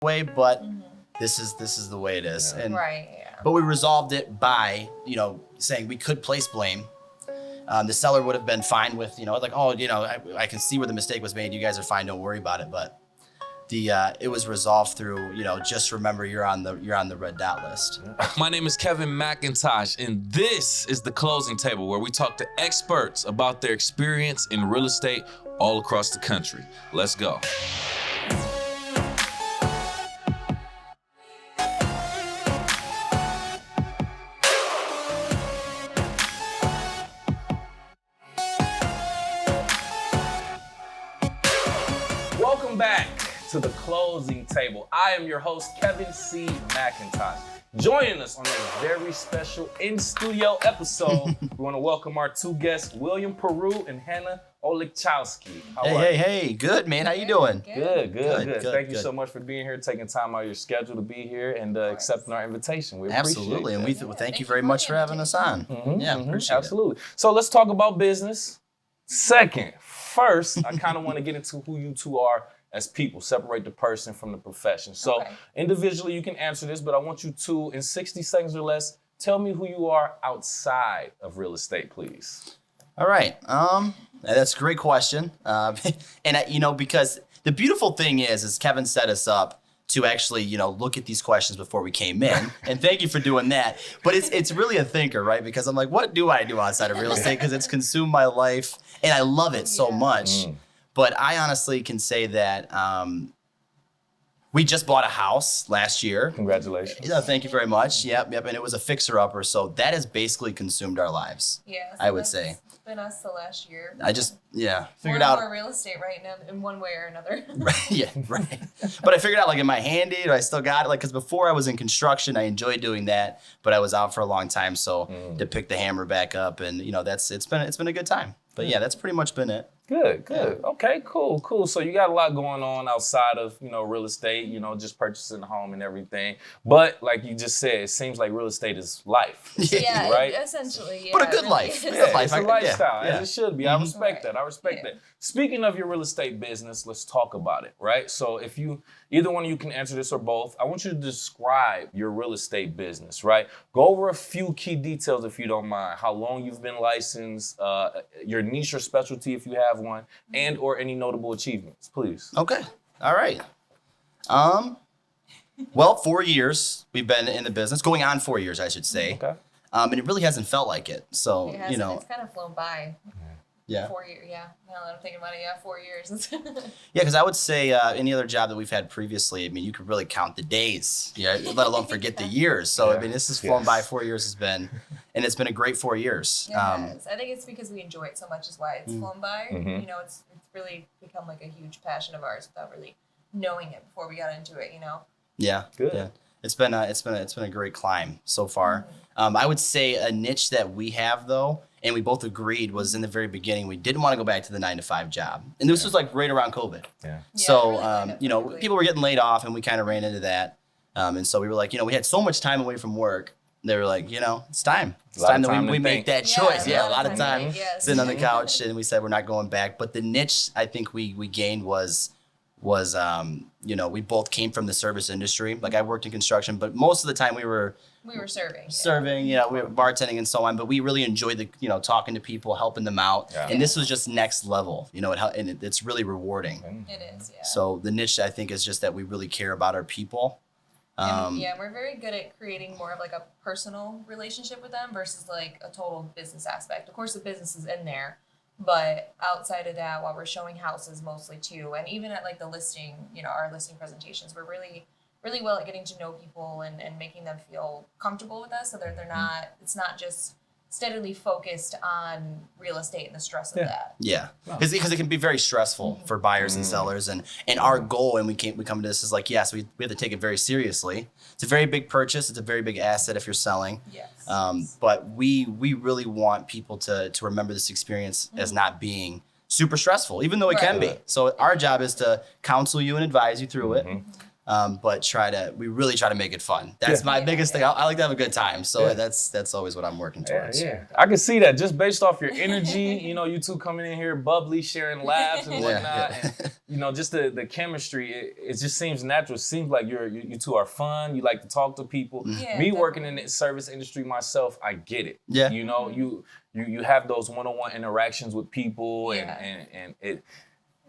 way, but this is the way it is. Yeah. And Right, yeah. but we resolved it by, saying we could place blame. The seller would have been fine with, like, oh, I can see where the mistake was made. You guys are fine. Don't worry about it. But it was resolved through, just remember you're on the red dot list. My name is Kevin McIntosh, and this is the Closing Table, where we talk to experts about their experience in real estate all across the country. Let's go. Welcome back to the Closing Table. I am your host, Kevin C. McIntosh. Joining us on a very special in-studio episode, we want to welcome our two guests, William Proulx and Hannah Olechowski. How are you? Hey, good, man. How you doing? Good. Thank you so much for being here, taking time out of your schedule to be here and accepting our invitation. We Absolutely, and appreciate it. thank you very much for having us on. Appreciate Absolutely. So let's talk about business. First, I kind of want to get into who you two are as people, separate the person from the profession. So individually, you can answer this, but I want you to, in 60 seconds or less, tell me who you are outside of real estate, please. All right. That's a great question. And because the beautiful thing is Kevin set us up to actually, look at these questions before we came in. And thank you for doing that. But it's really a thinker, right? Because I'm like, what do I do outside of real estate? Because it's consumed my life and I love it so much. But I honestly can say that we just bought a house last year. Congratulations. Thank you very much. Yep. And it was a fixer-upper. So that has basically consumed our lives. Yeah, so I would say. It's been us the last year. I just, figured More out. More real estate right now in one way or another. Right. But I figured out, like, am I handy? Do I still got it? Like, because before I was in construction, I enjoyed doing that, but I was out for a long time. So to pick the hammer back up and, it's been a good time. But yeah, that's pretty much been it. Good. Yeah. Okay, cool. So you got a lot going on outside of, real estate, just purchasing a home and everything. But like you just said, it seems like real estate is life. Yeah, right? Essentially, yeah. But a good life. Is. Good life. It's a lifestyle, Yeah. as it should be. I respect that. I respect that. Speaking of your real estate business, let's talk about it, right? So if either one of you can answer this or both, I want you to describe your real estate business, right? Go over a few key details if you don't mind. How long you've been licensed, your niche or specialty if you have one, and or any notable achievements, please. Okay. All right. Well, 4 years we've been in the business, going on 4 years, I should say. Okay. And it really hasn't felt like it. So, It has, it's kind of flown by. Yeah. 4 years, yeah. Now that I'm thinking about it, 4 years. Yeah, because I would say any other job that we've had previously, you could really count the days, let alone forget the years. So, this has flown by. 4 years has been, and it's been a great 4 years. It has. I think it's because we enjoy it so much is why it's flown by. It's really become like a huge passion of ours without really knowing it before we got into it, Yeah. Good. Yeah. It's been a great climb so far. I would say a niche that we have though, and we both agreed, was in the very beginning we didn't want to go back to the 9-to-5 job, and this was like right around COVID. Yeah. So really people were getting laid off, and we kind of ran into that, and so we were like, we had so much time away from work. They were like, it's time. It's time that we make that choice. Yeah, a lot of time sitting on the couch, and we said we're not going back. But the niche I think we gained was we both came from the service industry. Like I worked in construction, but most of the time we were serving, we were bartending and so on. But we really enjoyed talking to people, helping them out. Yeah. And this was just next level, and it's really rewarding. It is, yeah. So the niche I think is just that we really care about our people. We're very good at creating more of like a personal relationship with them versus like a total business aspect. Of course, the business is in there. But outside of that, while we're showing houses mostly too, and even at like the listing, our listing presentations, we're really, really well at getting to know people and making them feel comfortable with us so that they're not, it's not just steadily focused on real estate and the stress of that. Yeah, because it can be very stressful for buyers and sellers, and our goal, and we come to this is like, yes, we have to take it very seriously. It's a very big purchase. It's a very big asset if you're selling. Yes. But we really want people to remember this experience as not being super stressful, even though it can be. So our job is to counsel you and advise you through it. but we really try to make it fun. That's my biggest thing. I like to have a good time. So that's always what I'm working towards. Yeah. I can see that just based off your energy, you two coming in here bubbly, sharing laughs and whatnot. And, just the chemistry, it just seems natural. It seems like you two are fun. You like to talk to people. Yeah, Me working in the service industry myself, I get it. Yeah. You have those one-on-one interactions with people and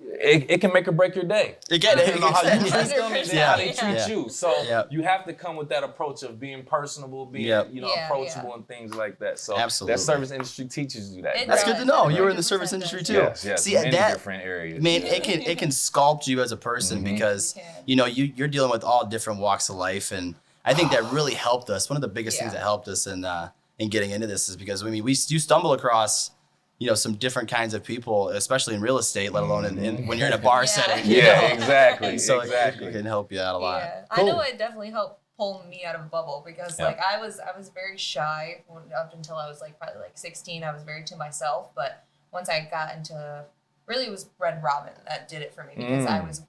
it can make or break your day. Depending on how you treat them and how they Yeah. treat you. So you have to come with that approach of being personable, being approachable and things like that. So absolutely. that service industry teaches you that. That's good to know. You were in the service industry too. Yes, See, many different areas. Man, it can sculpt you as a person because you're dealing with all different walks of life, and I think that really helped us. One of the biggest things that helped us in getting into this is because you stumble across some different kinds of people, especially in real estate, let alone when you're in a bar setting. Exactly. So it can help you out a lot. Yeah. Cool. I know it definitely helped pull me out of a bubble because I was very shy up until I was probably 16. I was very to myself, but once I got into really it was Red Robin that did it for me because that was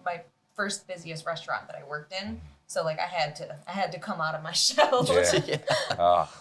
my first busiest restaurant that I worked in. So I had to come out of my shell.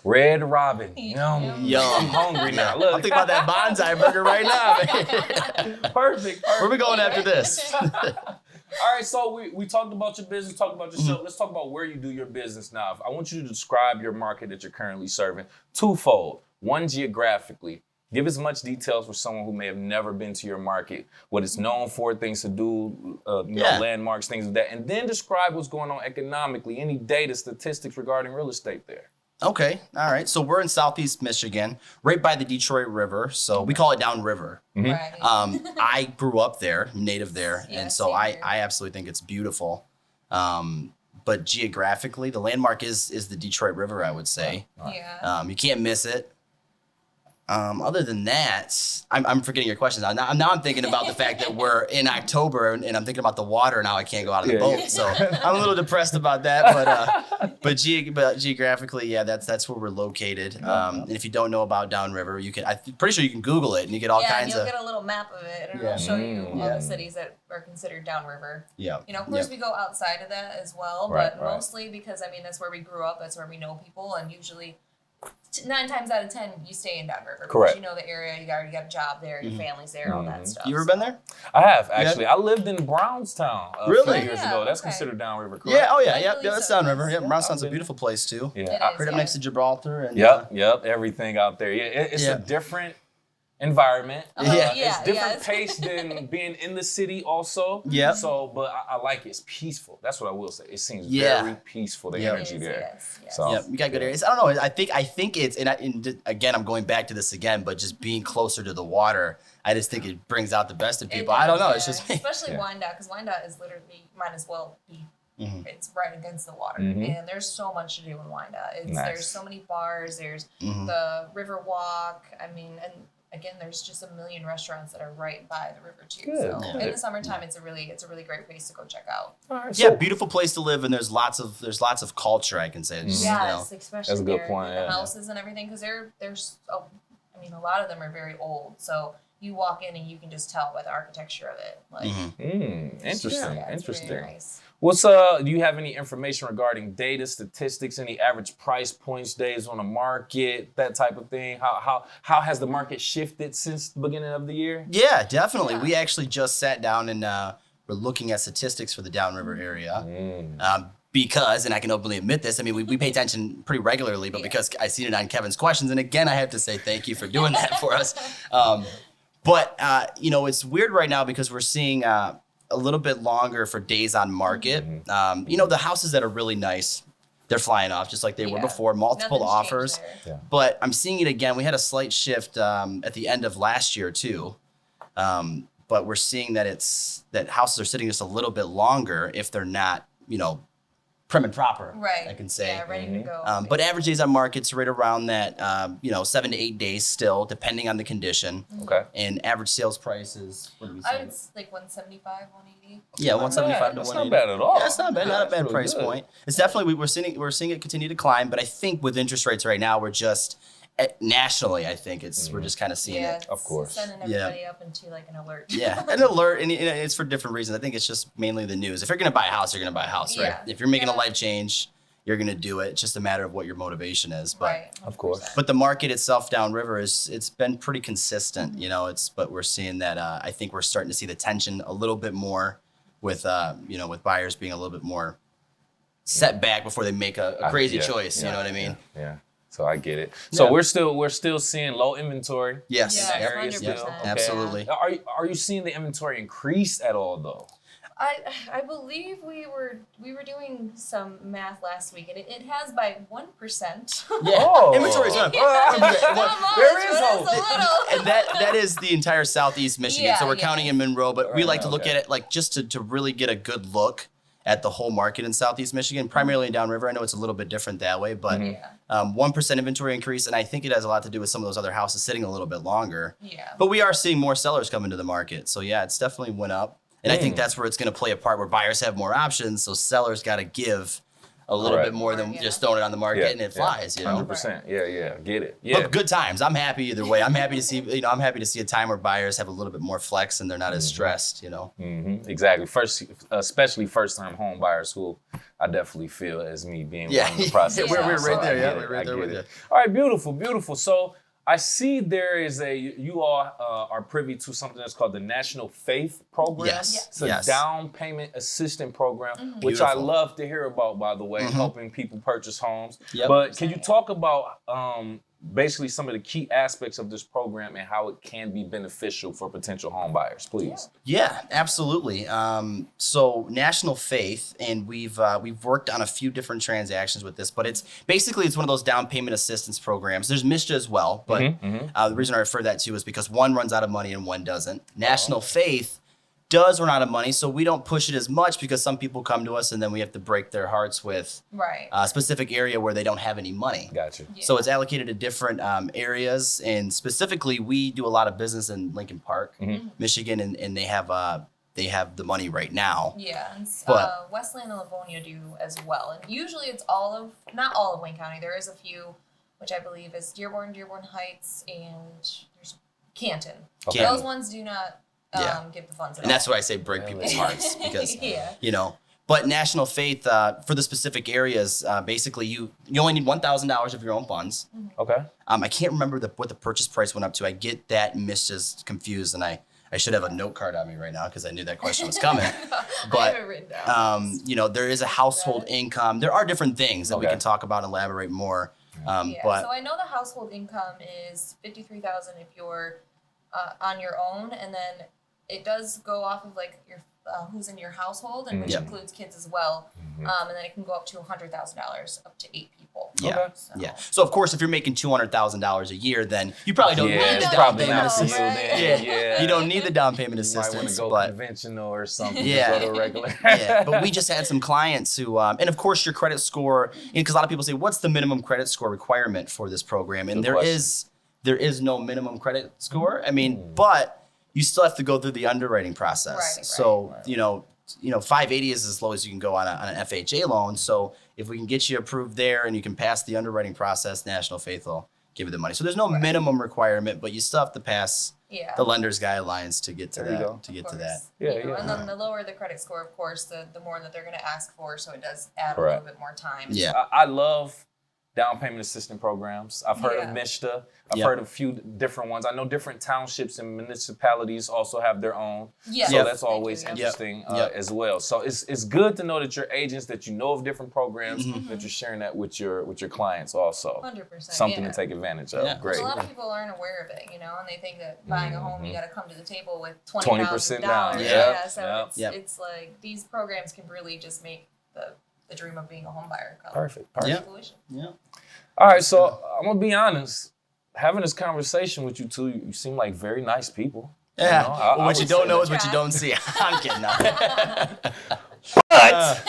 Red Robin. Yum. I'm hungry now. Look. I'm thinking about that bonsai burger right now. Perfect. Where are we going after this? All right, so we talked about your business, talked about your show. Let's talk about where you do your business now. I want you to describe your market that you're currently serving twofold. One, geographically. Give as much details for someone who may have never been to your market, what it's known for, things to do, landmarks, things like that. And then describe what's going on economically, any data, statistics regarding real estate there. Okay. All right. So we're in Southeast Michigan, right by the Detroit River. So we call it downriver. Right. I grew up there, native there. And so I absolutely think it's beautiful. But geographically, the landmark is the Detroit River, I would say. Yeah. You can't miss it. Other than that, I'm forgetting your questions. Now I'm thinking about the fact that we're in October and I'm thinking about the water now. I can't go out of the boat, so I'm a little depressed about that. But geographically, that's where we're located. And if you don't know about downriver, I'm pretty sure you can Google it and you get all kinds of. You'll get a little map of it and it'll show you all the cities that are considered downriver. Yeah. Of course, we go outside of that as well, but mostly because that's where we grew up. That's where we know people, and usually 9 times out of 10, you stay in downriver. Correct. Because you know the area, you already got a job there, your family's there, all that stuff. You ever been there? I have, actually. I lived in Brownstown a few years ago. That's considered downriver, correct? Yeah, yeah, that's downriver. Yeah, Brownstown's a beautiful place, too. Yeah. Right up next to Gibraltar. And, Yep, everything out there. Yeah, it's a different environment. It's different pace than being in the city also. Yeah. So, but I like it. It's peaceful. That's what I will say. It seems very peaceful, the energy there. Yes. So. Yeah, we got good areas. I don't know. I think it's, and again, I'm going back to this again, but just being closer to the water, I just think it brings out the best in people. I don't know. It's just me. Especially Wyandotte, because Wyandotte is literally, might as well be, it's right against the water. And there's so much to do in Wyandotte. There's so many bars. There's the River Walk. And again, there's just a million restaurants that are right by the river too. Good. So in the summertime, it's a really great place to go check out. Yeah, beautiful place to live, and there's lots of culture. I can say. Just, yes, especially that's a good point. The houses and everything, because there's a lot of them are very old. So you walk in and you can just tell by the architecture of it. Interesting. Very nice. Do you have any information regarding data, statistics, any average price points, days on the market, that type of thing? How has the market shifted since the beginning of the year? Yeah, definitely. We actually just sat down and we're looking at statistics for the downriver area. Because, and I can openly admit this, we pay attention pretty regularly, but because I seen it on Kevin's questions, and again, I have to say thank you for doing that for us. But it's weird right now because we're seeing a little bit longer for days on market. The houses that are really nice, they're flying off just like they were before, multiple Nothing's offers. But I'm seeing it again. We had a slight shift at the end of last year too. But we're seeing that houses are sitting just a little bit longer if they're not, prim and proper, right? I can say. Yeah, ready to go. But average days on market's right around that, 7 to 8 days still, depending on the condition. Okay. And average sales prices, what do we say? It's like 175, 180. Yeah, 175 to 180. That's not bad at all. Yeah, it's not bad. Not a bad price point. It's definitely we're seeing it continue to climb, but I think with interest rates right now, we're just nationally, I think we're just kind of seeing it. Of course. Sending everybody up into like an alert. Yeah, an alert, and it's for different reasons. I think it's just mainly the news. If you're gonna buy a house, you're gonna buy a house, right? If you're making a life change, you're gonna do it. It's just a matter of what your motivation is. But of course. But the market itself downriver it's been pretty consistent. But we're seeing that. I think we're starting to see the tension a little bit more with with buyers being a little bit more set back before they make a crazy choice. You know what I mean? Yeah. So I get it. So we're still seeing low inventory. Yes. Yeah, in areas still. Okay. Absolutely. Are you seeing the inventory increase at all though? I believe we were doing some math last week, and it has by 1%. Yeah. Inventory's up. There is hope. And that is the entire Southeast Michigan. So we're counting in Monroe, but we like to look at it like just to really get a good look at the whole market in Southeast Michigan, primarily in downriver. I know it's a little bit different that way, but 1% inventory increase, and I think it has a lot to do with some of those other houses sitting a little bit longer. Yeah. But we are seeing more sellers come into the market. So yeah, it's definitely went up. And I think that's where it's going to play a part where buyers have more options. So sellers got to give a little bit more than just throwing it on the market and it flies. 100%. Yeah. Get it. Yeah. But good times. I'm happy either way. I'm happy to see. I'm happy to see a time where buyers have a little bit more flex and they're not as stressed. Exactly. Especially first-time home buyers who I definitely feel as me being one in the process. We're right there. Yeah, we're right there with you. All right. Beautiful. So I see there is you all are privy to something that's called the National Faith Program. Yes. It's a down payment assistance program, which I love to hear about, by the way, helping people purchase homes. Yep. But can you talk about basically some of the key aspects of this program and how it can be beneficial for potential home buyers, please? Yeah, absolutely. So National Faith, and we've worked on a few different transactions with this, but it's one of those down payment assistance programs. There's MISHA as well, but the reason I refer that to is because one runs out of money and one doesn't. National Faith does run out of money, so we don't push it as much because some people come to us and then we have to break their hearts with a specific area where they don't have any money. Gotcha. Yeah. So it's allocated to different areas, and specifically we do a lot of business in Lincoln Park, Michigan, and they have the money right now. Yeah, and but Westland and Livonia do as well. And usually it's not all of Wayne County. There is a few, which I believe is Dearborn Heights, and there's Canton. Okay. Those ones do not give the funds at all. And that's why I say break people's hearts because, But National Faith, for the specific areas, basically you only need $1,000 of your own funds. Okay. I can't remember what the purchase price went up to. I get that just confused, and I should have a note card on me right now because I knew that question was coming. But I have it written down. there is a household income. There are different things that we can talk about and elaborate more. But so I know the household income is $53,000 if you're on your own, and then it does go off of like your who's in your household, and which includes kids as well. And then it can go up to $100,000 up to 8 people. Yeah. Okay. So of course, if you're making $200,000 a year, then you probably don't need the down probably payment not assistance. Yeah. You don't need the down payment You might assistance. want to go conventional or something. Yeah. Go to regular. But we just had some clients who, and of course, your credit score. Because a lot of people say, "What's the minimum credit score requirement for this program?" And there is no minimum credit score. I mean, but you still have to go through the underwriting process. Right, so, 580 is as low as you can go on an FHA loan. So if we can get you approved there and you can pass the underwriting process, National Faith will give you the money. So there's no minimum requirement, but you still have to pass the lender's guidelines to get to that. And then the lower the credit score, of course, the more that they're going to ask for. So it does add a little bit more time. Yeah. I love down payment assistance programs. I've heard of MISHA. I've heard of a few different ones. I know different townships and municipalities also have their own. Yeah. So that's always interesting as well. So it's good to know that your agents, that you know of different programs, that you're sharing that with your clients also. 100%. Something to take advantage of. Yeah. Great. A lot of people aren't aware of it, and they think that buying a home, you got to come to the table with $20,000 down. So it's like these programs can really just make the dream of being a home buyer come. Perfect. Yeah. All right, so I'm gonna be honest. Having this conversation with you two, you seem like very nice people. Yeah. I what you don't know is what you don't see. I'm kidding. But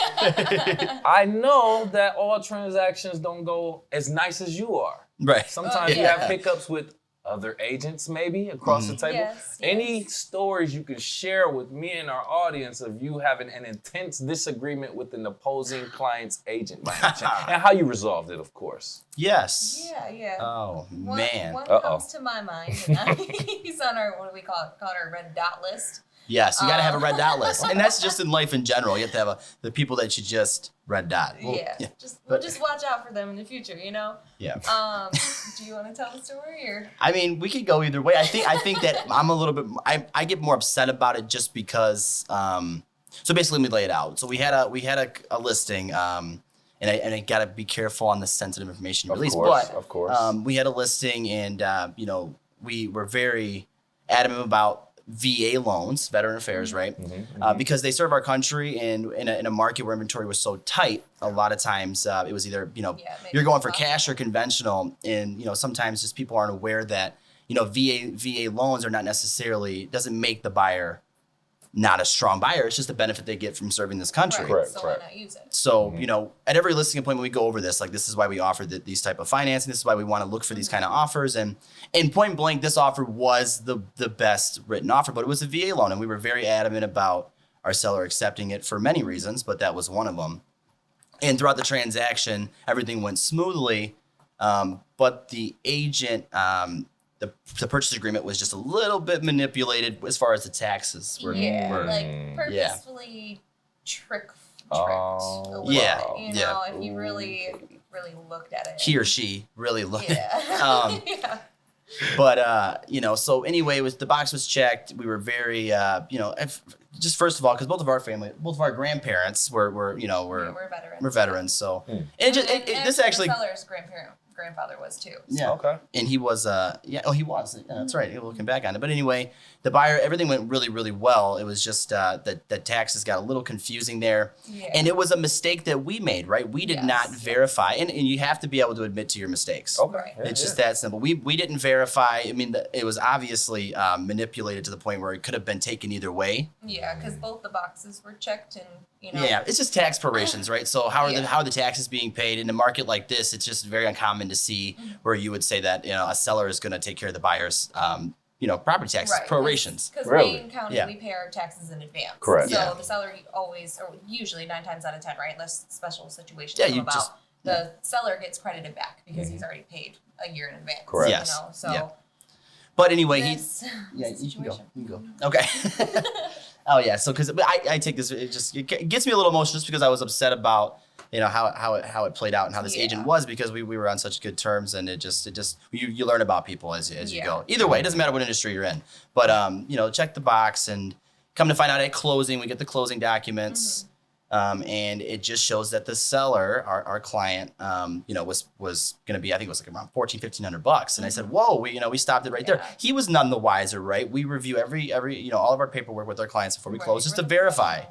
I know that all transactions don't go as nice as you are. Right. Sometimes you have hiccups with other agents maybe across the table. Yes. Any stories you can share with me and our audience of you having an intense disagreement with an opposing client's agent by any chance? And how you resolved it, of course. Yes. Yeah. Oh, One man. comes to my mind. And he's on our, what do we call it? Call it our red dot list. Yes, you got to have a red dot list. And that's just in life in general. You have to have the people that you just red dot. Well, We'll just watch out for them in the future, you know? Yeah. Do you want to tell the story or? I mean, we could go either way. I think that I'm a little bit, I get more upset about it just because, so basically let me lay it out. So we had a listing, and I got to be careful on the sensitive information you release. Of course. We had a listing and, we were very adamant about VA loans, Veteran Affairs, right? Because they serve our country, and in a market where inventory was so tight, a lot of times it was either you're going for cash or conventional, and sometimes just people aren't aware that VA loans are not necessarily doesn't make the buyer not a strong buyer. It's just a benefit they get from serving this country. Correct. So why not use it? So, at every listing appointment, we go over this. Like, this is why we offer these type of financing. This is why we want to look for these kind of offers. And in point blank, this offer was the best written offer, but it was a VA loan. And we were very adamant about our seller accepting it for many reasons, but that was one of them. And throughout the transaction, everything went smoothly. But the agent, the purchase agreement was just a little bit manipulated as far as the taxes were. Purposefully tricked a little bit, if you really looked at it. He or she really looked at it. But, so anyway, the box was checked. We were very, just first of all, because both of our grandparents were veterans. We're veterans, so. And this actually. The seller's grandfather was too. So. Yeah. Okay. And he was, he was. Yeah, that's right. Looking back on it. But anyway, the buyer, everything went really, really well. It was just that the taxes got a little confusing there. Yeah. And it was a mistake that we made, right? We did not verify. And you have to be able to admit to your mistakes. Okay. It's just that simple. We didn't verify. I mean, it was obviously manipulated to the point where it could have been taken either way. Yeah, because both the boxes were checked and, Yeah, it's just tax prorations, right? So how are the taxes being paid? In a market like this, it's just very uncommon to see where you would say that, a seller is going to take care of the buyer's, property taxes, prorations. Because Wayne County, we pay our taxes in advance. Correct. So the seller always, or usually 9 times out of 10, right, unless special situations come about, the seller gets credited back because he's already paid a year in advance. Correct. Yes. So. But anyway, you can go. You can go. Okay. Oh yeah. So because I take this, it gets me a little emotional just because I was upset about how it played out and how this agent was, because we were on such good terms, and it just you learn about people as you go. Either way, it doesn't matter what industry you're in. But check the box, and come to find out at closing, we get the closing documents. And it just shows that the seller, our client, was going to be, I think it was like around $1,400-$1,500. And I said, whoa, we stopped it right there. He was none the wiser, right? We review every all of our paperwork with our clients before we close, just to verify.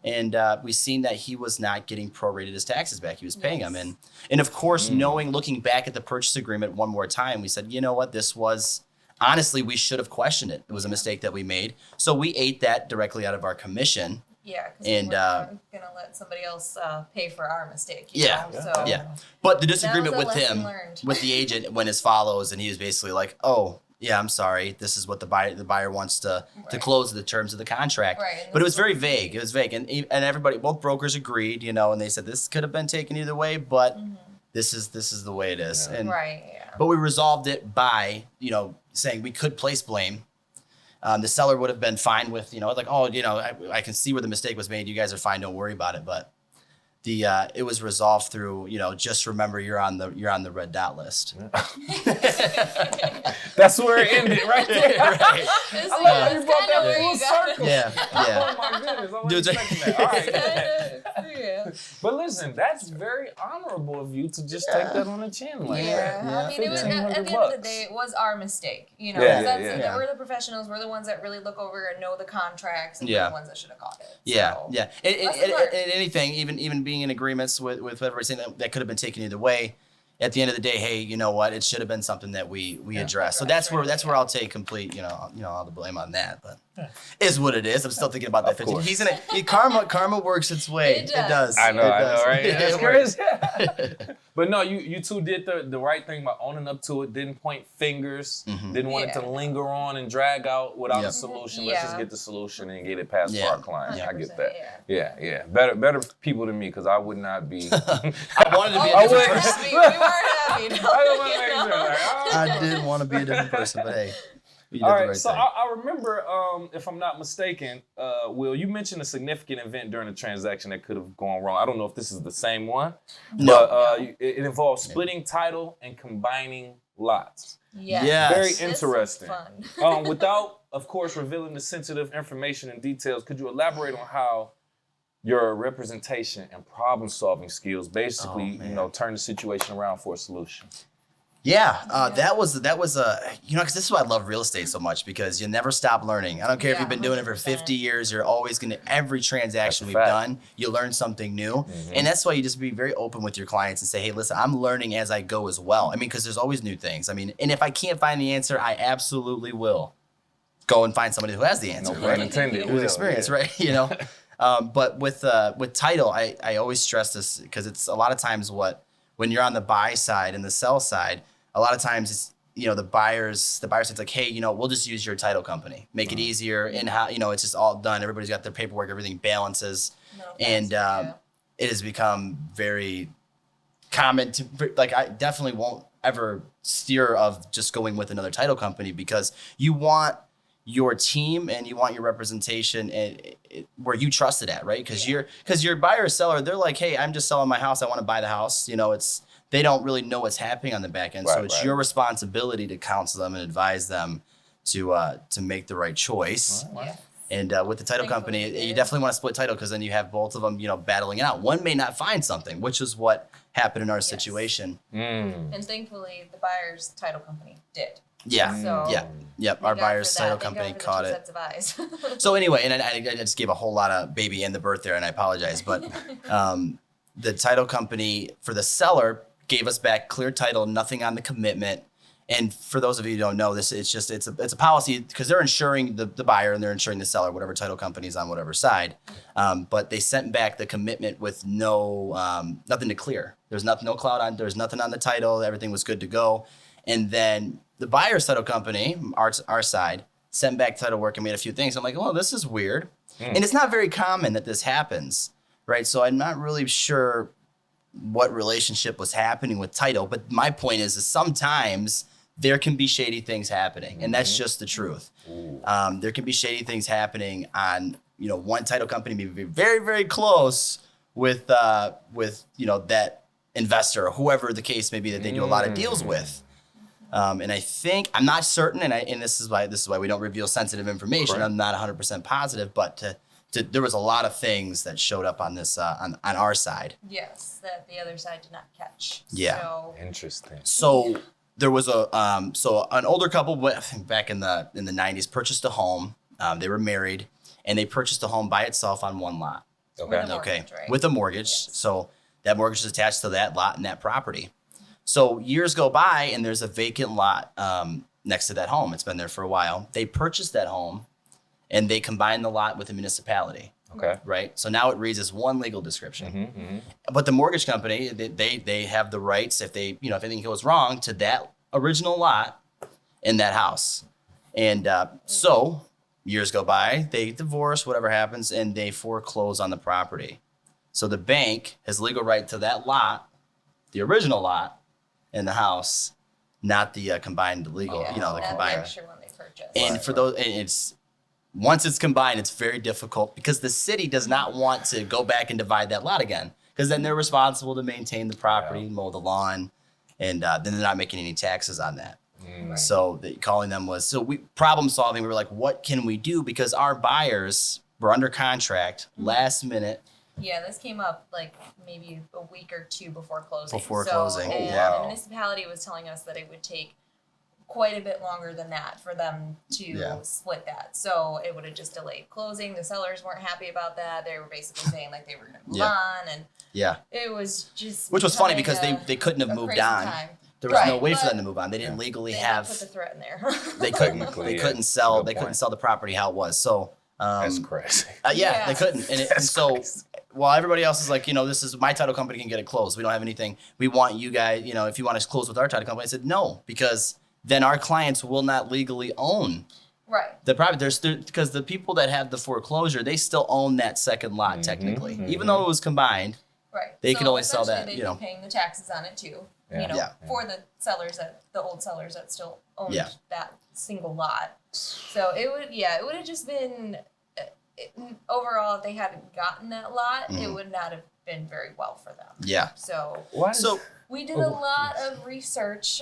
And we seen that he was not getting prorated his taxes back. He was paying them. And of course, looking back at the purchase agreement one more time, we said, you know what, this was, honestly, we should have questioned it. It was a mistake that we made. So we ate that directly out of our commission. Yeah, because we're going to let somebody else pay for our mistake. But the disagreement with him, with the agent, went as follows, and he was basically like, oh, yeah, I'm sorry. This is what the buyer wants to close the terms of the contract. Right. But it was very vague. It was vague. And everybody, both brokers agreed, and they said this could have been taken either way, but this is the way it is. Yeah. And, but we resolved it by, saying we could place blame. The seller would have been fine with, I can see where the mistake was made. You guys are fine. Don't worry about it. But it was resolved through, just remember you're on the red dot list. That's where it ended, right there. Right. I love how you brought that full circle. Yeah. Oh my goodness, I wasn't expecting that. All right. But listen, that's very honorable of you to just take that on the chin like that. I mean, it was, at the end of the day, it was our mistake. We're the professionals. We're the ones that really look over and know the contracts, and we're the ones that should have caught it. And anything, even being in agreements with everything that could have been taken either way. At the end of the day, hey, you know what? It should have been something that we addressed. So that's where I'll take complete, all the blame on that. But is what it is. I'm still thinking about that 50. Karma works its way. It does. I know, right? It's crazy. But no, you two did the right thing by owning up to it. Didn't point fingers. Didn't want it to linger on and drag out without a solution. Let's just get the solution and get it past for our client. I get that. Yeah. Better people than me, because I would not be. I wanted to be a different person. We weren't happy. I did want to be a different person, but hey. All right, so I remember, if I'm not mistaken, Will, you mentioned a significant event during the transaction that could have gone wrong. I don't know if this is the same one, but it involves splitting title and combining lots. Yes. Very interesting. This is fun. Without, of course, revealing the sensitive information and details, could you elaborate on how your representation and problem-solving skills basically, turn the situation around for a solution? That was because this is why I love real estate so much, because you never stop learning. I don't care if you've been doing it for 50 years, you're always every transaction we've done, you learn something new. And that's why you just be very open with your clients and say, hey, listen, I'm learning as I go as well. I mean, because there's always new things. I mean, and if I can't find the answer, I absolutely will go and find somebody who has the answer. No pun intended. Who's experienced, right? But with title, I always stress this, because it's a lot of times when you're on the buy side and the sell side, a lot of times it's, the buyer's side's like, hey, we'll just use your title company, make it easier, and how, it's just all done. Everybody's got their paperwork, everything balances. It has become very common to, like, I definitely won't ever steer of just going with another title company, because you want your team and you want your representation where you trust it at, right? Because your buyer or seller, they're like, hey, I'm just selling my house, I want to buy the house. They don't really know what's happening on the back end. So it's your responsibility to counsel them and advise them to make the right choice. And with the title company, you definitely want to split title, because then you have both of them, battling it out. One may not find something, which is what happened in our situation. And thankfully, the buyer's title company did. Our buyer's title company caught it. So anyway, and I just gave a whole lot of baby in the birth there, and I apologize, but the title company for the seller gave us back clear title, nothing on the commitment. And for those of you who don't know this, it's a policy, because they're insuring the buyer and they're insuring the seller, whatever title company's on whatever side. But they sent back the commitment with nothing to clear. There's no cloud on. There's nothing on the title. Everything was good to go. And then the buyer's title company, our side, sent back title work and made a few things. I'm like, well, this is weird. And it's not very common that this happens, right? So I'm not really sure what relationship was happening with title. But my point is sometimes there can be shady things happening, and that's just the truth. There can be shady things happening on, one title company may be very, very close with that investor or whoever the case may be that they do a lot of deals with. And I think, I'm not certain, and this is why we don't reveal sensitive information. Correct. I'm not 100% positive, but there was a lot of things that showed up on this on our side. Yes, that the other side did not catch. Yeah. So. Interesting. So there was an older couple, I think back in the 90s, purchased a home. They were married, and they purchased a home by itself on one lot. With a mortgage. Yes. So that mortgage is attached to that lot and that property. So years go by, and there's a vacant lot next to that home. It's been there for a while. They purchased that home, and they combined the lot with the municipality. Okay. Right. So now it reads as one legal description. But the mortgage company, they have the rights, if if anything goes wrong, to that original lot in that house. And so years go by, they divorce, whatever happens, and they foreclose on the property. So the bank has legal right to that lot, the original lot in the house, not the combined legal, the combined. The extra one they purchased. And for those, once it's combined, it's very difficult, because the city does not want to go back and divide that lot again, because then they're responsible to maintain the property, mow the lawn, and then they're not making any taxes on that. So calling them was, problem solving. We were like, what can we do? Because our buyers were under contract last minute. Yeah, this came up like maybe a week or two before closing. The municipality was telling us that it would take quite a bit longer than that for them to split that. So it would have just delayed closing. The sellers weren't happy about that. They were basically saying like they were going to move on, and it was just, which was funny, because they couldn't have moved on. There was no way for them to move on. They didn't legally have. Put the threat in there. They couldn't. They couldn't sell. They couldn't sell the property how it was. So. That's crazy. They couldn't. And so, while everybody else is like, this is my title company can get it closed. We don't have anything. We want you guys, if you want to close with our title company. I said no, because then our clients will not legally own the property. Because the people that have the foreclosure, they still own that second lot technically, even though it was combined. Right. They can only sell that. They'd be paying the taxes on it too. For the old sellers that still owned that single lot. So it would have just been. Overall, if they hadn't gotten that lot, it would not have been very well for them. Yeah. So we did a lot of research.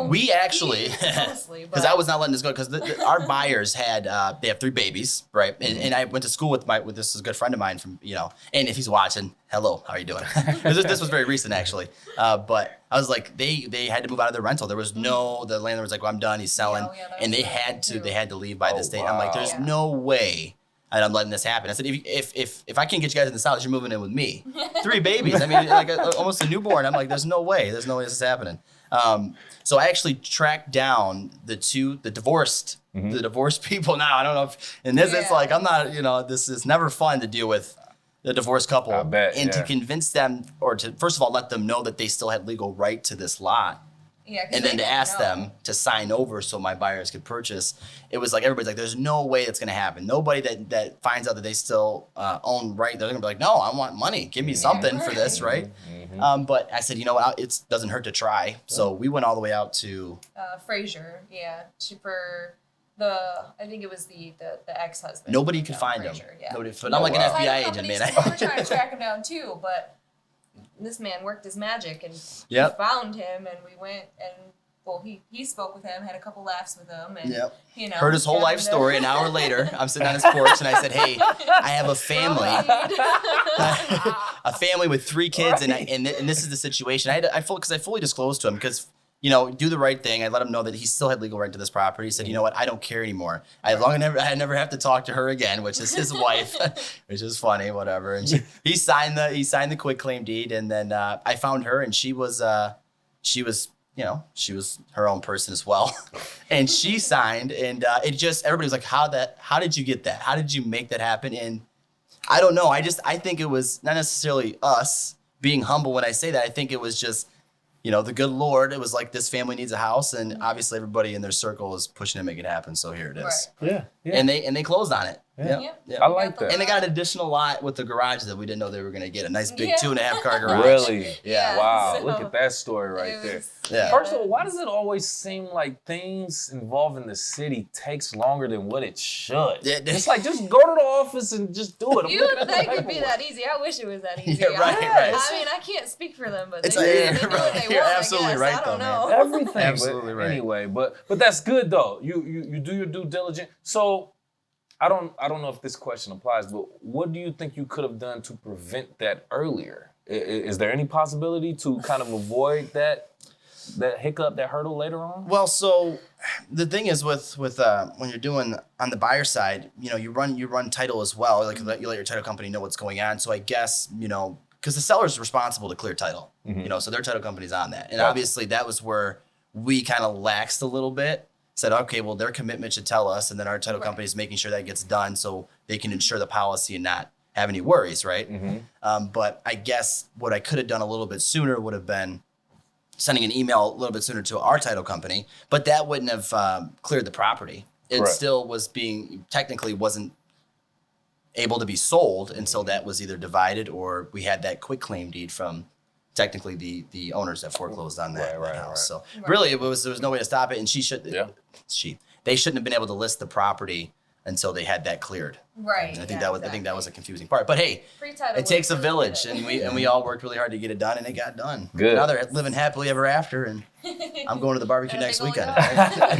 We actually, because I was not letting this go, because our buyers had they have 3 babies, right? And I went to school with this is a good friend of mine from and if he's watching, hello, how are you doing? This was very recent actually, but I was like they had to move out of their rental. There was the landlord was like, well, I'm done, he's selling, and they had to leave by this date. I'm like, there's no way. And I'm letting this happen. I said, if I can't get you guys in this house, you're moving in with me. 3 babies. I mean, like almost a newborn. I'm like, there's no way this is happening. So I actually tracked down the divorced people. Now I don't know if, and this it's like I'm not. This is never fun to deal with the divorced couple. I bet, to convince them, or to first of all let them know that they still had legal right to this lot. Yeah, and then to ask them to sign over so my buyers could purchase. It was like everybody's like, there's no way that's going to happen. Nobody that finds out that they still own right, they're going to be like, no, I want money. Give me something for this, right? But I said, you know what, it doesn't hurt to try. So we went all the way out to... Frazier, for I think it was the ex-husband. Nobody could find him. Yeah. But I'm like an FBI agent, man. We were trying to track him down too, but... This man worked his magic, and we found him, and we went and he spoke with him, had a couple laughs with him, and heard his whole life story. An hour later, I'm sitting on his porch, and I said, "Hey, I have a family, a family with 3 kids, and this is the situation." I fully disclosed to him because. Do the right thing. I let him know that he still had legal right to this property. He said, you know what, I don't care anymore. I never have to talk to her again, which is his wife, which is funny, whatever. And he signed the quitclaim deed, and then I found her, and she was her own person as well, and she signed, and everybody was like, how did you get that? How did you make that happen? And I don't know. I think it was not necessarily us being humble when I say that. I think it was just. The good Lord, it was like this family needs a house, and obviously everybody in their circle is pushing to make it happen. So here it is. Right. Yeah. And they closed on it. Yeah. I like that. And they got an additional lot with the garage that we didn't know they were going to get. A nice big 2.5 car garage. Really? Yeah. Wow. So, look at that story right there. Yeah. First of all, why does it always seem like things involving the city takes longer than what it should? It's like, just go to the office and just do it. You would think it'd be that easy. I wish it was that easy. Right. I mean, I can't speak for them, but they do what they You're want, absolutely right, I don't know. man. Everything. Absolutely right. Anyway, but that's good though. You do your due diligence. So I don't know if this question applies, but what do you think you could have done to prevent that earlier? Is there any possibility to kind of avoid that hiccup, that hurdle later on? Well, so the thing is with when you're doing on the buyer side, you run title as well. Like you let your title company know what's going on. So I guess because the seller's responsible to clear title. So their title company's on that, and obviously that was where we kind of laxed a little bit. Said, okay, well, their commitment should tell us, and then our title company is making sure that gets done so they can ensure the policy and not have any worries, right? But I guess what I could have done a little bit sooner would have been sending an email a little bit sooner to our title company, but that wouldn't have cleared the property. It still technically wasn't able to be sold until that was either divided or we had that quitclaim deed from technically the owners that foreclosed on that house. So really there was no way to stop it, and they shouldn't have been able to list the property until they had that cleared. Right. And I think that was a confusing part. But hey, it takes a village, and we all worked really hard to get it done, and it got done. Good. Now they're living happily ever after, and I'm going to the barbecue next weekend.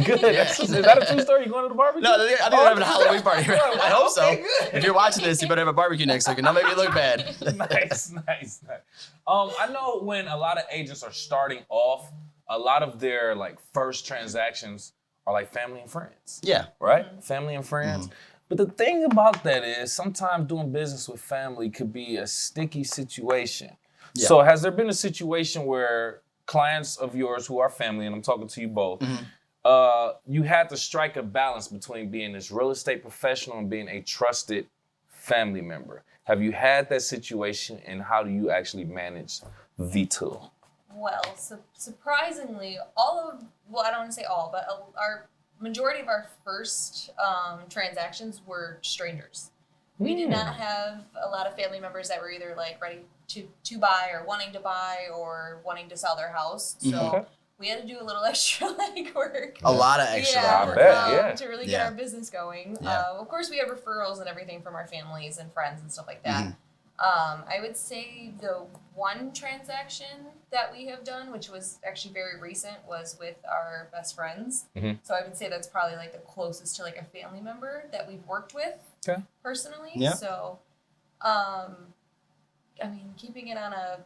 Good. Is that a true story? You going to the barbecue? No, I think they're having a Halloween party. I hope so. If you're watching this, you better have a barbecue next weekend. Don't make me look bad. Nice. I know when a lot of agents are starting off, a lot of their first transactions are like family and friends. Yeah. Right? Family and friends. But the thing about that is sometimes doing business with family could be a sticky situation. Yeah. So has there been a situation where clients of yours who are family, and I'm talking to you both, you had to strike a balance between being this real estate professional and being a trusted family member. Have you had that situation, and how do you actually manage the two? Well, surprisingly, I don't want to say all, but our majority of our first transactions were strangers. We did not have a lot of family members that were either like ready to buy or wanting to buy or wanting to sell their house. So we had to do a little extra legwork. A lot of extra legwork. To really get our business going. Of course, we have referrals and everything from our families and friends and stuff like that. I would say the one transaction that we have done, which was actually very recent, was with our best friends. So I would say that's probably like the closest to like a family member that we've worked with personally. So, I mean, keeping it on a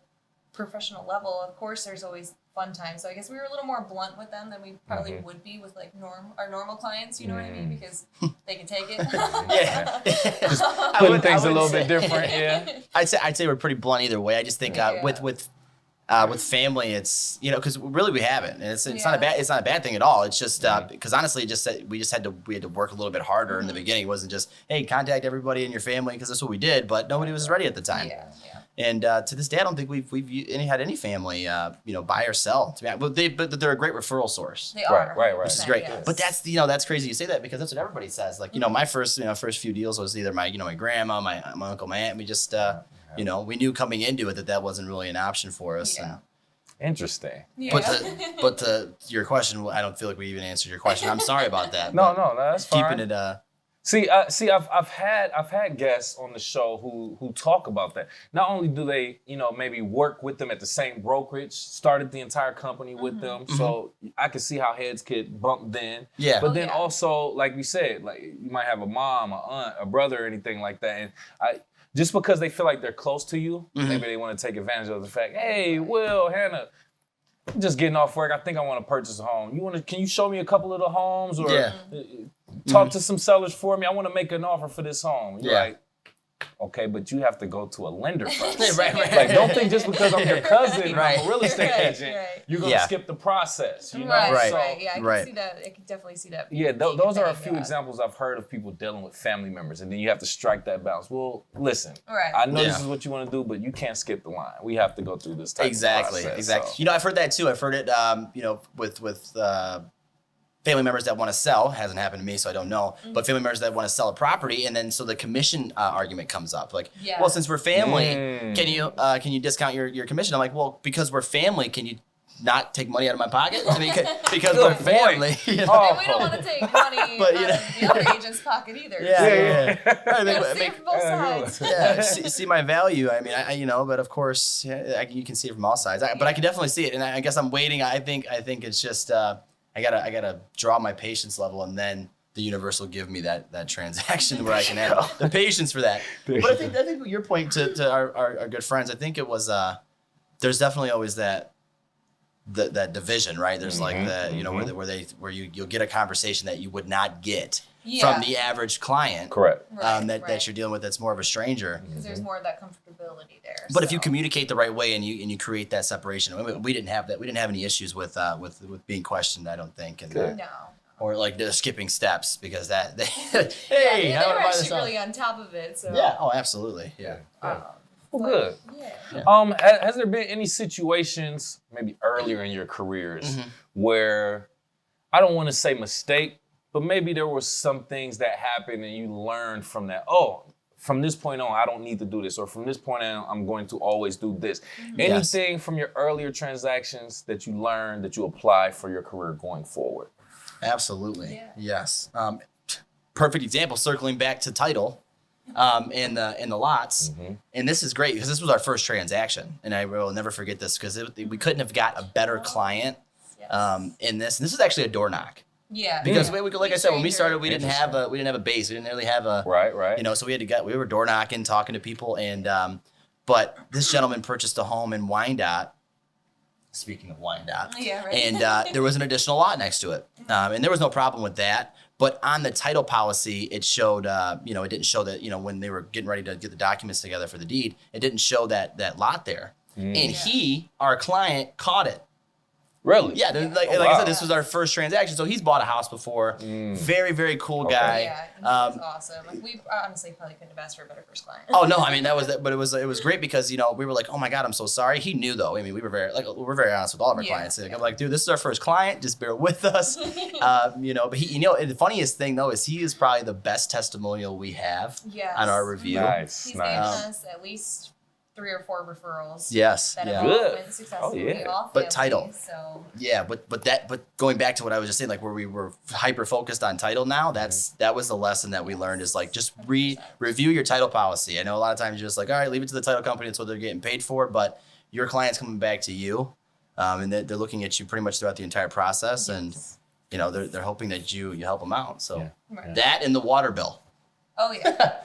professional level, of course, there's always fun times. So I guess we were a little more blunt with them than we probably would be with like our normal clients. You know what I mean? Because they can take it. Just putting things a little bit different. Yeah. I'd say we're pretty blunt either way. I just think with family, it's because really we haven't, and it's not a bad thing at all. It's just because honestly, we had to work a little bit harder in the beginning. It wasn't just hey, contact everybody in your family because that's what we did, but nobody was ready at the time. And to this day, I don't think we've had any family buy or sell. But they're a great referral source. They are right, which is great. Yes. But that's crazy you say that because that's what everybody says. Like my first few deals was either my grandma, my uncle, my aunt. We just we knew coming into it that wasn't really an option for us. Yeah. Interesting. Yeah. But to your question, I don't feel like we even answered your question. I'm sorry about that. No, that's fine. Keeping it. See, I've had guests on the show who talk about that. Not only do they, maybe work with them at the same brokerage, started the entire company with them, so I can see how heads could bump then. Yeah. But then also, like we said, like you might have a mom, a aunt, a brother, or anything like that, and just because they feel like they're close to you, maybe they want to take advantage of the fact, hey, Will, Hannah, I'm just getting off work. I think I want to purchase a home. Can you show me a couple of the homes or talk to some sellers for me? I want to make an offer for this home. You're like, okay, but you have to go to a lender first. right. Like, don't think just because I'm your cousin, and I'm a real estate agent, you're going to skip the process. Right. So, Yeah, I can see that. I can definitely see that. Yeah, those are a few examples I've heard of people dealing with family members, and then you have to strike that balance. Well, listen, I know this is what you want to do, but you can't skip the line. We have to go through this type of process. Exactly. So. I've heard that too. I've heard it, with family members that want to sell. Hasn't happened to me, so I don't know. But family members that want to sell a property, and then so the commission argument comes up. Like, well, since we're family, can you discount your commission? I'm like, well, because we're family, can you not take money out of my pocket? I mean, because we're family. We don't want to take money out of the other agent's pocket either. Yeah. See from both sides. See my value. I mean, but of course, you can see it from all sides. But I can definitely see it, and I guess I'm waiting. I think it's just. I gotta draw my patience level, and then the universe will give me that transaction where I can have the patience for that. But I think your point to our good friends, I think it was there's definitely always that division, right? There's like where you'll get a conversation that you would not get from the average client. Correct. That you're dealing with that's more of a stranger. Because there's more of that comfortability there. But if you communicate the right way and you create that separation, we didn't have that. We didn't have any issues with being questioned, I don't think. And no. Or like skipping steps because that they were actually really on top of it. So yeah. Oh, absolutely. Yeah. Well, good. Has there been any situations maybe earlier in your careers where I don't want to say mistake, but maybe there were some things that happened and you learned from that. Oh, from this point on, I don't need to do this, or from this point on, I'm going to always do this. Anything from your earlier transactions that you learned that you apply for your career going forward? Absolutely. Yeah. Yes. Perfect example. Circling back to title, in the lots, and this is great because this was our first transaction, and I will never forget this because we couldn't have got a better client in this. And this is actually a door knock. Yeah. Because like I said, when we started, we didn't have a base. We didn't really have a right. So we were door knocking, talking to people, and but this gentleman purchased a home in Wyandotte. Speaking of Wyandotte, and there was an additional lot next to it, and there was no problem with that. But on the title policy, it showed, it didn't show that, when they were getting ready to get the documents together for the deed, it didn't show that lot there. And our client, caught it Really? Yeah, like I said, this was our first transaction. So he's bought a house before. Very, very cool guy. Yeah, he's awesome. Like, we honestly probably couldn't have asked for a better first client. Oh no, I mean but it was great because we were like, oh my God, I'm so sorry. He knew though. I mean, we're very honest with all of our clients. Like, I'm like, dude, this is our first client. Just bear with us. But he, the funniest thing though is he is probably the best testimonial we have on our review. Nice. He's given us at least 3 or 4 referrals. Yes. That have all went successfully off But family, title. So. Yeah, but going back to what I was just saying, like where we were hyper focused on title now, that was the lesson that we learned is like just review your title policy. I know a lot of times you're just like, all right, leave it to the title company. It's what they're getting paid for, but your client's coming back to you, and they're looking at you pretty much throughout the entire process, and they're hoping that you help them out. So that and the water bill. Oh yeah.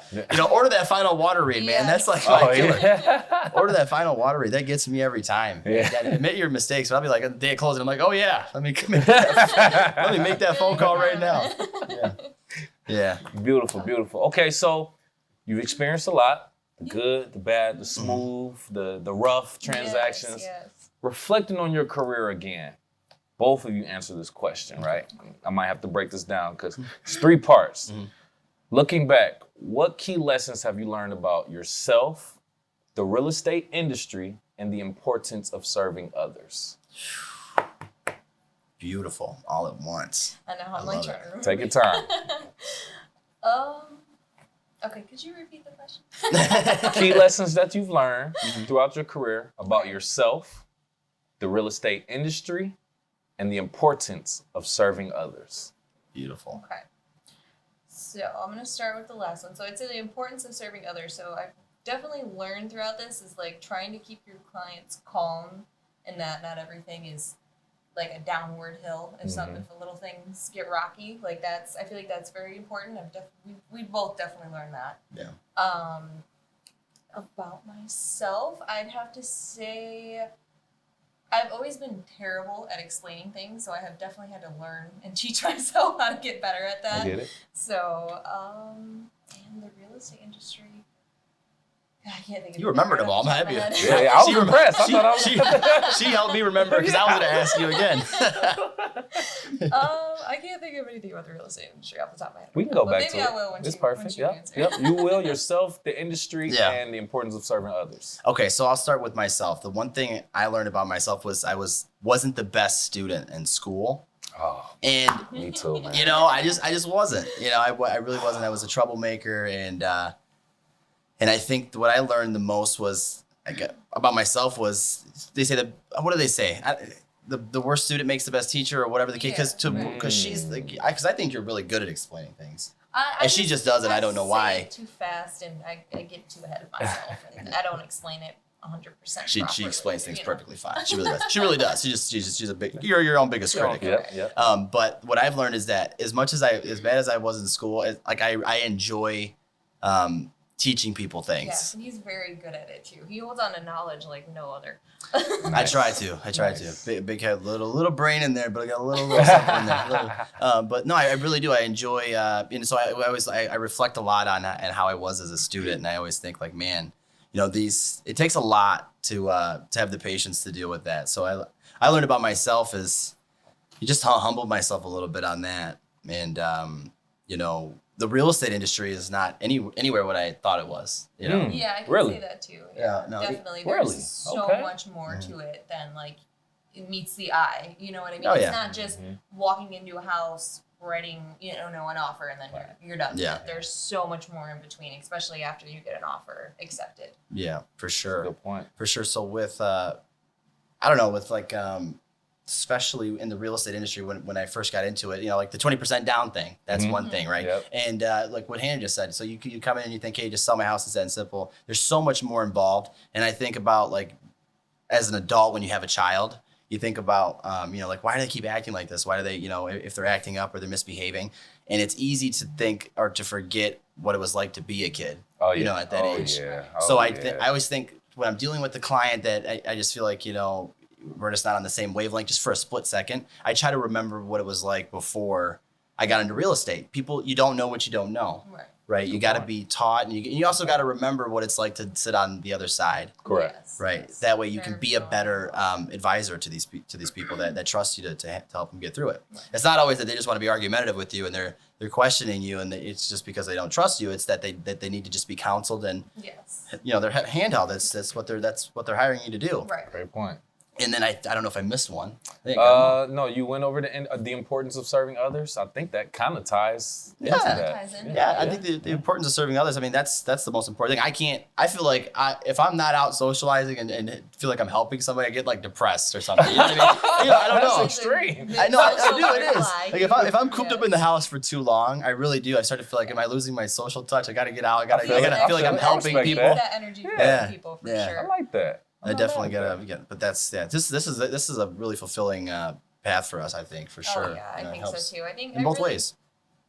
Order that final water read, man. That's like my killer. Order that final water read. That gets me every time. Yeah. Admit your mistakes. But I'll be like, at the day of closing, I'm like, oh yeah, let me make that phone call right now. Yeah. Beautiful, beautiful. Okay, so you've experienced a lot: the good, the bad, the smooth, the rough transactions. Yes. Reflecting on your career again, both of you answer this question, right? I might have to break this down because it's 3 parts. Looking back, what key lessons have you learned about yourself, the real estate industry, and the importance of serving others? Beautiful, all at once. I know. I'm like trying to remember. Take your time. Okay, could you repeat the question? Key lessons that you've learned throughout your career about yourself, the real estate industry, and the importance of serving others. Beautiful. Okay. So I'm going to start with the last one. So I'd say the importance of serving others. So I've definitely learned throughout this is like trying to keep your clients calm and that not everything is like a downward hill. If if little things get rocky, like I feel like that's very important. We both definitely learned that. Yeah. About myself, I'd have to say I've always been terrible at explaining things, so I have definitely had to learn and teach myself how to get better at that. I get it. So, and the real estate industry, I can't think of it. You remembered them all, man. Yeah, I was impressed. She helped me remember because I was going to ask you again. I can't think of anything about the real estate industry off the top of my head. We can go back to it. Maybe I will when it's she perfect. Yep. You will yourself, the industry, and the importance of serving others. Okay, so I'll start with myself. The one thing I learned about myself was I wasn't the best student in school. Oh, and me too, man. I just wasn't. I really wasn't. I was a troublemaker, and I think what I learned the most was about myself was they say what do they say? The worst student makes the best teacher or whatever the case. Because I think you're really good at explaining things. And she just does it. I don't know why. I say it too fast and I get too ahead of myself and I don't explain it 100%. She explains things perfectly fine. She really does. She really does. She's a big. You're your own biggest critic. Yeah. But what I've learned is that as bad as I was in school, I enjoy teaching people things. Yes, and he's very good at it too. He holds on to knowledge like no other. Nice. I try to. Big head, little brain in there, but I got a little something in there. But no, I really do. I enjoy. So I reflect a lot on how I was as a student, and I always think like, man, it takes a lot to have the patience to deal with that. So I learned about myself is you just humbled myself a little bit on that, and the real estate industry is not anywhere what I thought it was. Yeah, I can say that too. Yeah, no, definitely. Really? There's so much more to it than like it meets the eye. You know what I mean? Oh, It's yeah. not just walking into a house, writing an offer, and then you're done. Yeah. There's so much more in between, especially after you get an offer accepted. Yeah, for sure. Good point. For sure. So with I don't know, with like especially in the real estate industry when I first got into it, like the 20% down thing, that's one thing, right? Yep. And like what Hannah just said, so you come in and you think, hey, just sell my house, it's that simple. There's so much more involved. And I think about like as an adult when you have a child, you think about, like why do they keep acting like this? Why do they, if they're acting up or they're misbehaving? And it's easy to think or to forget what it was like to be a kid, at that age. Yeah. So I always think when I'm dealing with the client that I just feel like, we're just not on the same wavelength just for a split second. I try to remember what it was like before I got into real estate. People, you don't know what you don't know. right? You got to be taught, and you also got to remember what it's like to sit on the other side. Correct. Yes, right. yes. That way you can be a better advisor to these people that trust you to help them get through it. Right. It's not always that they just want to be argumentative with you and they're questioning you, and it's just because they don't trust you. It's that they need to just be counseled, and they're handheld. That's what they're hiring you to do. Right. Great point. And then I don't know if I missed one. No, you went over the importance of serving others. I think that kind of ties into that. Yeah, I think the importance of serving others. I mean, that's the most important thing. I feel like if I'm not out socializing and feel like I'm helping somebody, I get like depressed or something. You know what I mean? I don't know. That's extreme. I know. I do. It is. Like if I'm cooped up in the house for too long, I really do. I start to feel like, am I losing my social touch? I got to get out. I got to feel like I'm helping people. That energy for people for sure. I like that. I definitely get, but this is a really fulfilling path for us, I think, for sure. Oh yeah, I think so too. I think in both ways.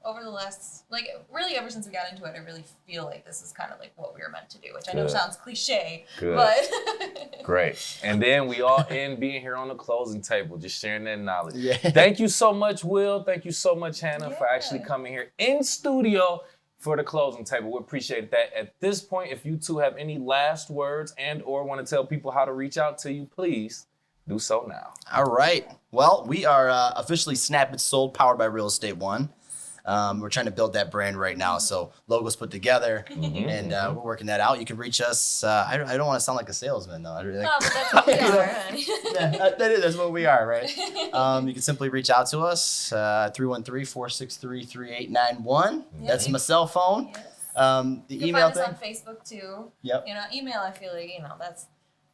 Over the last, really ever since we got into it, I really feel like this is kind of like what we were meant to do, which I know sounds cliche, but. Great. And then we all end being here on the closing table, just sharing that knowledge. Yeah. Thank you so much, Will. Thank you so much, Hannah, for actually coming here in studio for the closing table. We appreciate that. At this point, if you two have any last words and or want to tell people how to reach out to you, please do so now. All right. Well, we are officially Snap It Sold, powered by Real Estate One. We're trying to build that brand right now. So logos put together, and we're working that out. You can reach us. I don't want to sound like a salesman, though. But that's what we are, honey. That's what we are, right? You can simply reach out to us, 313-463-3891. That's my cell phone. Yes. The you email can find us on Facebook, too. Yep. Email, I feel like,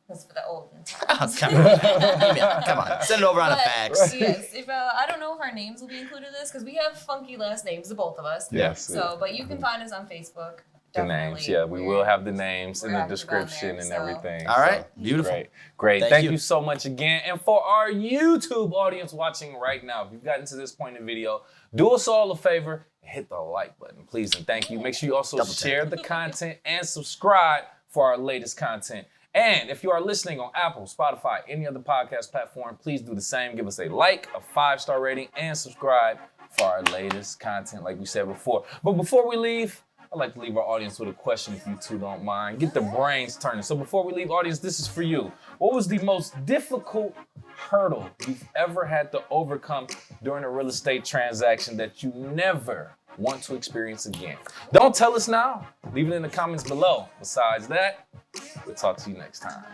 that's for the old times. Come on. Send it over on a fax. Yes. I don't know if our names will be included in this because we have funky last names, the both of us. Yes. So, but you can find us on Facebook. The names, we will have the names in the description and everything. All right, beautiful. Great. Thank you so much again. And for our YouTube audience watching right now, if you've gotten to this point in the video, do us all a favor and hit the like button, please, and thank you. Make sure you also share the content and subscribe for our latest content. And if you are listening on Apple, Spotify, any other podcast platform, please do the same. Give us a like, a 5-star rating, and subscribe for our latest content, like we said before. But before we leave, I'd like to leave our audience with a question, if you two don't mind. Get the brains turning. So before we leave, audience, this is for you. What was the most difficult hurdle you've ever had to overcome during a real estate transaction that you never want to experience again? Don't tell us now. Leave it in the comments below. Besides that, we'll talk to you next time.